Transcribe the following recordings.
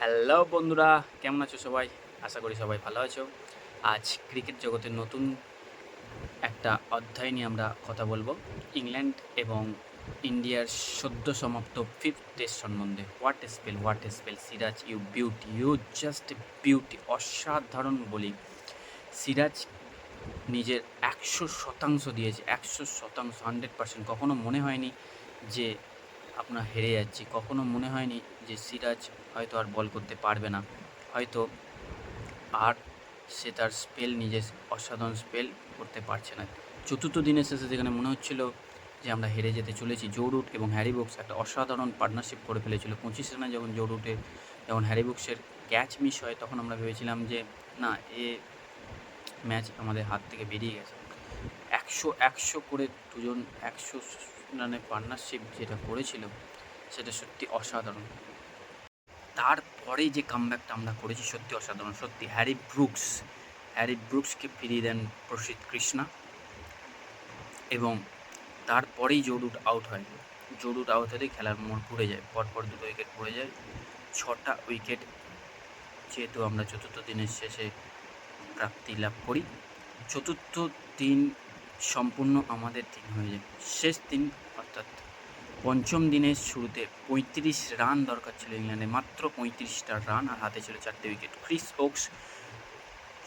Hello বন্ধুরা, কেমন আছো সবাই? আশা করি সবাই ভালো আছো। আজ ক্রিকেট জগতের নতুন একটা অধ্যায় নিয়ে আমরা কথা বলবো। ইংল্যান্ড এবং ইন্ডিয়ার সদ্য সমাপ্ত 5th টেস্ট সম্বন্ধে। What a spell, what a spell! Siraj, you beauty, you just a beauty! অসাধারণ বোলিং। সিরাজ নিজের ১০০% দিয়েছে, ১০০%, 100%। কখনো মনে হয়নি যে আপনার হেরে যাচ্ছি। কখনো মনে হয়নি যে সিরাজ হয়তো আর বল করতে পারবে না। হয়তো আর সে তার স্পেল, নিজের অসাধারণ স্পেল করতে পারছে না। চতুর্থ দিনের শেষে যেখানে মনে হচ্ছিল যে আমরা হেরে যেতে চলেছি, জো রুট এবং হ্যারি ব্রুকস একটা অসাধারণ পার্টনারশিপ করে ফেলেছিল। 25 রানে যখন হ্যারি ব্রুকসের ক্যাচ মিস হয়, তখন আমরা ভেবেছিলাম যে না, এ ম্যাচ আমাদের হাত থেকে বেরিয়ে গেছে। ১০০ করে দুজন ১০০ রানের পার্টনারশিপ যেটা করেছিল, সেটা সত্যি অসাধারণ। তারপরে যে কামব্যাকটা আমরা করেছি সত্যি অসাধারণ। সত্যি হ্যারি ব্রুকসকে ফিরিয়ে দেন প্রসিদ্ধ কৃষ্ণা, এবং তারপরেই জো রুট আউট হয়। জো রুট আউট হতেই খেলার মোড় ঘুরে যায়। পরপর 2 উইকেট পড়ে যায়। 6টা উইকেট যেহেতু আমরা চতুর্থ দিনের শেষে প্রাপ্তি লাভ করি, চতুর্থ দিন সম্পূর্ণ আমাদের দিন হয়ে যায়। শেষ দিন অর্থাৎ পঞ্চম দিনের শুরুতে ৩৫ রান দরকার ছিল ইংল্যান্ডে, মাত্র ৩৫টা রান, আর হাতে ছিল 4টে উইকেট। ক্রিস ওকস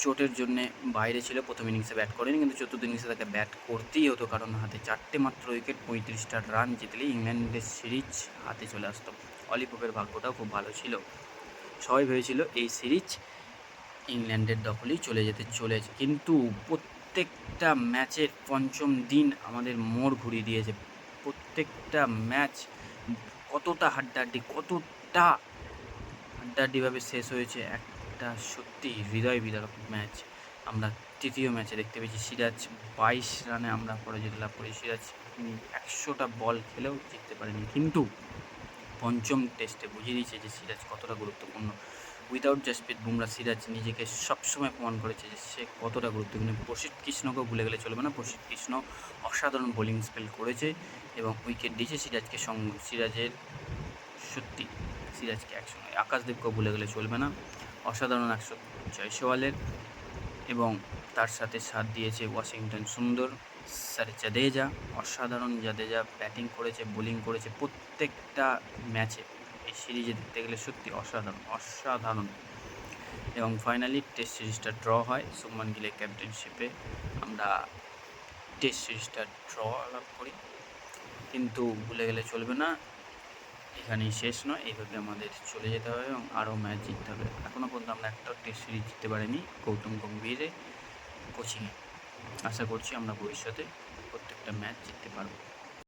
চোটের জন্যে বাইরে ছিল, প্রথম ইনিংসে ব্যাট করেনি, কিন্তু চতুর্থ ইনিংসে তাকে ব্যাট করতেই হতো, কারণ হাতে 4টে মাত্র উইকেট। ৩৫টা রান জিতলেই ইংল্যান্ডের সিরিজ হাতে চলে আসতো। অলি পোপের ভাগ্যটাও খুব ভালো ছিল। সবাই ভেবেছিল এই সিরিজ ইংল্যান্ডের দখলেই চলে চলেছে, কিন্তু প্রত্যেকটা ম্যাচের পঞ্চম দিন আমাদের মোড় ঘুরিয়ে দিয়েছে। প্রত্যেকটা ম্যাচ কতটা হাড্ডাহাড্ডিভাবে শেষ হয়েছে। একটা সত্যি হৃদয় বিদারক ম্যাচ আমরা তৃতীয় ম্যাচে দেখতে পেয়েছি। সিরাজ 22 রানে আমরা পরাজিত লাভ করি। সিরাজ 100টা বল খেলেও জিততে পারেনি, কিন্তু পঞ্চম টেস্টে বুঝিয়ে দিয়েছে যে সিরাজ কতটা গুরুত্বপূর্ণ। উইদাউট জসপ্রীত বুমরা সিরাজ নিজেকে সবসময় প্রমাণ করেছে যে সে কতটা গুরুত্বপূর্ণ। প্রসিদ্ধ কৃষ্ণকেও ভুলে গেলে চলবে না। প্রসিদ্ধ কৃষ্ণ অসাধারণ বোলিং স্পেল করেছে এবং উইকেট দিয়েছে সিরাজকে। সিরাজের সত্যি সিরাজকে একসঙ্গে। আকাশদীপকেও ভুলে গেলে চলবে না। অসাধারণ 100 জয়সওয়ালের, এবং তার সাথে সাথ দিয়েছে ওয়াশিংটন সুন্দর, জাদেজা। অসাধারণ জাদেজা ব্যাটিং করেছে, বোলিং করেছে প্রত্যেকটা ম্যাচে। এই সিরিজে দেখতে গেলে সত্যি অসাধারণ। এবং ফাইনালি টেস্ট সিরিজটা ড্র হয়। শুভমান গিলের ক্যাপ্টেনশিপে আমরা টেস্ট সিরিজটা ড্র লাভ করি, কিন্তু ভুলে গেলে চলবে না, এখানেই শেষ নয়। এইভাবে আমাদের চলে যেতে হবে এবং আরও ম্যাচ জিততে হবে। এখনও পর্যন্ত আমরা একটা টেস্ট সিরিজ জিততে পারিনি গৌতম গম্ভীরের কোচিংয়ে। আশা করছি আমরা ভবিষ্যতে প্রত্যেকটা ম্যাচ জিততে পারবো।